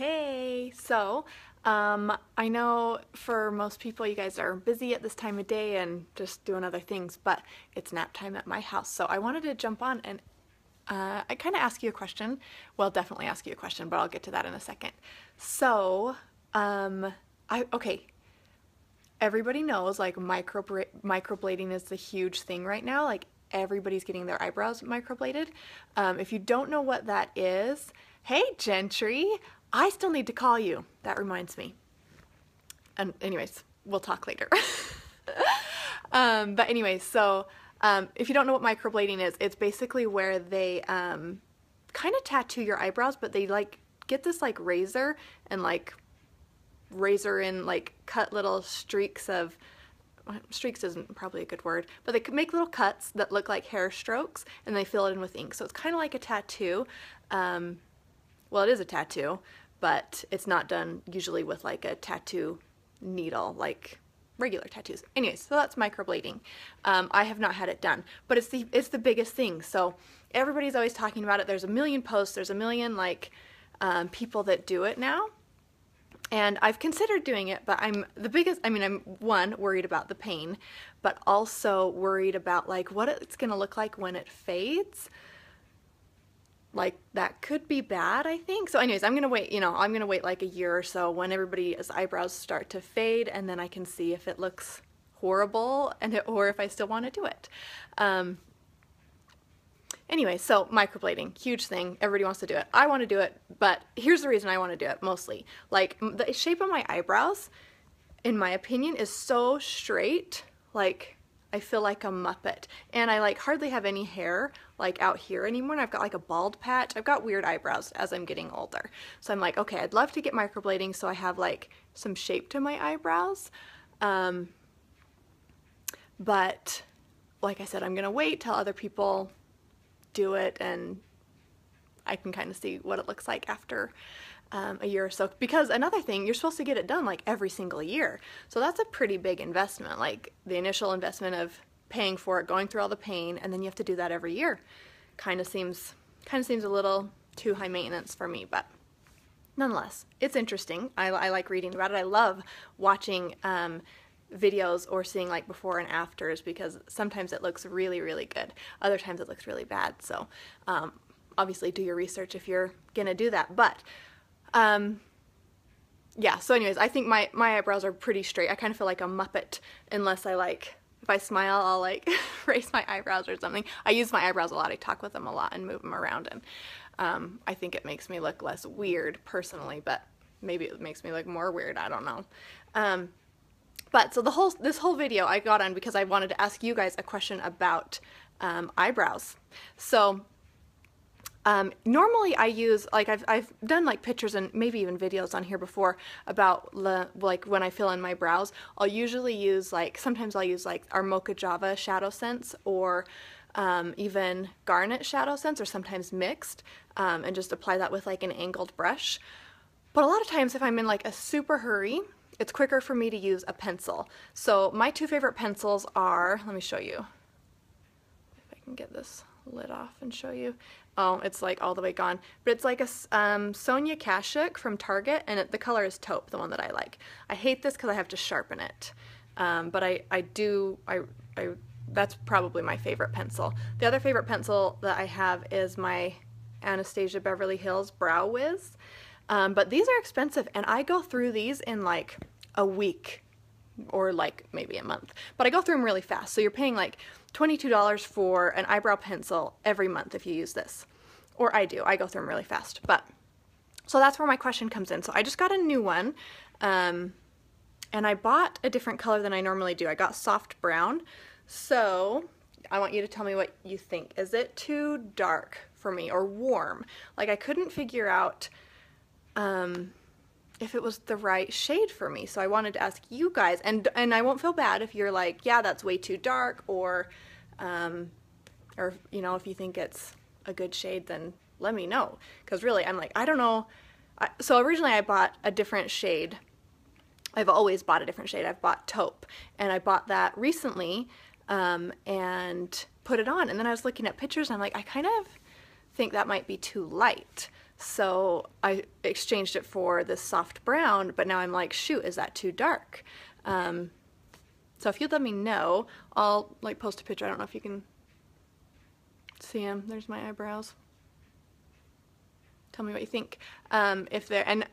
Hey, I know for most people you guys are busy at this time of day and just doing other things, but it's nap time at my house. So I wanted to jump on and I kind of ask you a question. Well, definitely ask you a question, but I'll get to that in a second. So, okay, everybody knows like microblading is the huge thing right now. Like everybody's getting their eyebrows microbladed. If you don't know what that is, hey Gentry, I still need to call you. That reminds me. And anyways, we'll talk later. But anyways, so if you don't know what microblading is, it's basically where they kind of tattoo your eyebrows, but they like get this like razor and like razor in like cut little streaks of, streaks isn't probably a good word, but they could make little cuts that look like hair strokes and they fill it in with ink. So it's kind of like a tattoo. Well, it is a tattoo, but it's not done usually with like a tattoo needle like regular tattoos. Anyways, so that's microblading. I have not had it done, but it's the biggest thing. So everybody's always talking about it. There's a million posts, there's a million like people that do it now. And I've considered doing it, but I'm one, worried about the pain, but also worried about like what it's gonna look like when it fades. Like that could be bad, I think. So anyways, I'm gonna wait, I'm gonna wait like a year or so when everybody's eyebrows start to fade, and then I can see if it looks horrible or if I still want to do it. Anyway, so microblading, huge thing. Everybody wants to do it. I want to do it, but here's the reason I want to do it mostly. Like the shape of my eyebrows, in my opinion, is so straight. Like I feel like a Muppet, and I like hardly have any hair like out here anymore. And I've got like a bald patch. I've got weird eyebrows as I'm getting older. So I'm like, okay, I'd love to get microblading so I have like some shape to my eyebrows. But like I said, I'm gonna wait till other people do it and I can kind of see what it looks like after a year or so. Because another thing, you're supposed to get it done like every single year. So that's a pretty big investment, like the initial investment of paying for it, going through all the pain, and then you have to do that every year. Kind of seems a little too high maintenance for me, but nonetheless, it's interesting. I like reading about it. I love watching videos or seeing like before and afters, because sometimes it looks really, really good. Other times it looks really bad. So obviously do your research if you're gonna do that. But yeah, so anyways, I think my eyebrows are pretty straight. I kind of feel like a Muppet, unless I like, if I smile, I'll like raise my eyebrows or something. I use my eyebrows a lot. I talk with them a lot and move them around, and I think it makes me look less weird personally, but maybe it makes me look more weird. I don't know. But so this whole video I got on because I wanted to ask you guys a question about eyebrows. So normally I use, like I've done like pictures and maybe even videos on here before about like when I fill in my brows. I'll usually use like, sometimes I'll use like our Mocha Java Shadow Sense, or even Garnet Shadow Sense, or sometimes mixed, and just apply that with like an angled brush. But a lot of times if I'm in like a super hurry, it's quicker for me to use a pencil. So my two favorite pencils are, let me show you, if I can get this lid off and show you. Oh, it's like all the way gone. But it's like a Sonia Kashuk from Target, and the color is taupe, the one that I like. I hate this because I have to sharpen it. But that's probably my favorite pencil. The other favorite pencil that I have is my Anastasia Beverly Hills Brow Wiz. But these are expensive, and I go through these in like a week or like maybe a month, but I go through them really fast. So you're paying like $22 for an eyebrow pencil every month if you use this, or I do. I go through them really fast. But so that's where my question comes in. So I just got a new one, and I bought a different color than I normally do. I got soft brown. So I want you to tell me what you think. Is it too dark for me or warm? Like I couldn't figure out if it was the right shade for me. So I wanted to ask you guys, and I won't feel bad if you're like, yeah, that's way too dark, or if you think it's a good shade, then let me know. Because really, I'm like, I don't know. So originally I bought a different shade. I've always bought a different shade. I've bought taupe, and I bought that recently and put it on. And then I was looking at pictures, and I'm like, I kind of think that might be too light. So I exchanged it for this soft brown, but now I'm like, shoot, is that too dark? So if you'd let me know, I'll like post a picture. I don't know if you can see them. There's my eyebrows. Tell me what you think. If they're, and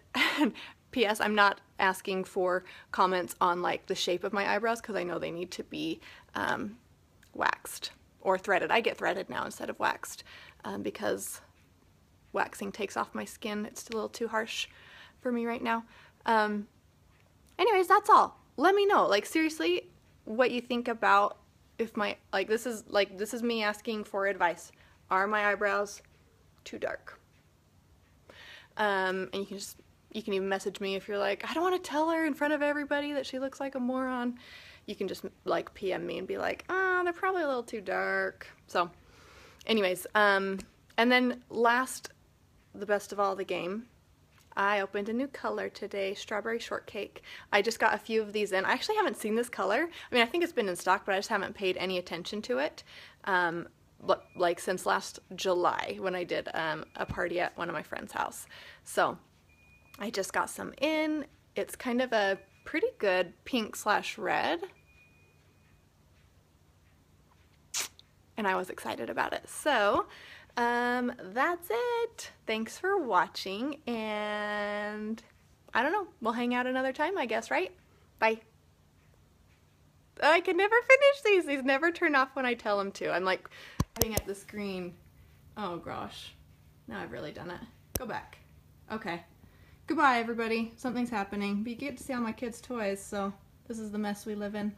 P.S. I'm not asking for comments on like the shape of my eyebrows because I know they need to be waxed or threaded. I get threaded now instead of waxed because waxing takes off my skin. It's a little too harsh for me right now. Anyways, that's all. Let me know, like, seriously, what you think about if my, like, this is me asking for advice. Are my eyebrows too dark? And you can even message me if you're like, I don't want to tell her in front of everybody that she looks like a moron. You can just like PM me and be like, they're probably a little too dark. So anyways, and then last, the best of all the game, I opened a new color today, strawberry shortcake. I just got a few of these in. I actually haven't seen this color. I mean, I think it's been in stock, but I just haven't paid any attention to it. Like since last July when I did a party at one of my friend's house. So I just got some in. It's kind of a pretty good pink/red. And I was excited about it. So that's it. Thanks for watching, and I don't know, we'll hang out another time, I guess, right? Bye. I can never finish these. These never turn off when I tell them to. I'm like looking at the screen. Oh gosh. Now I've really done it. Go back. Okay. Goodbye, everybody. Something's happening. But you get to see all my kids' toys, so this is the mess we live in.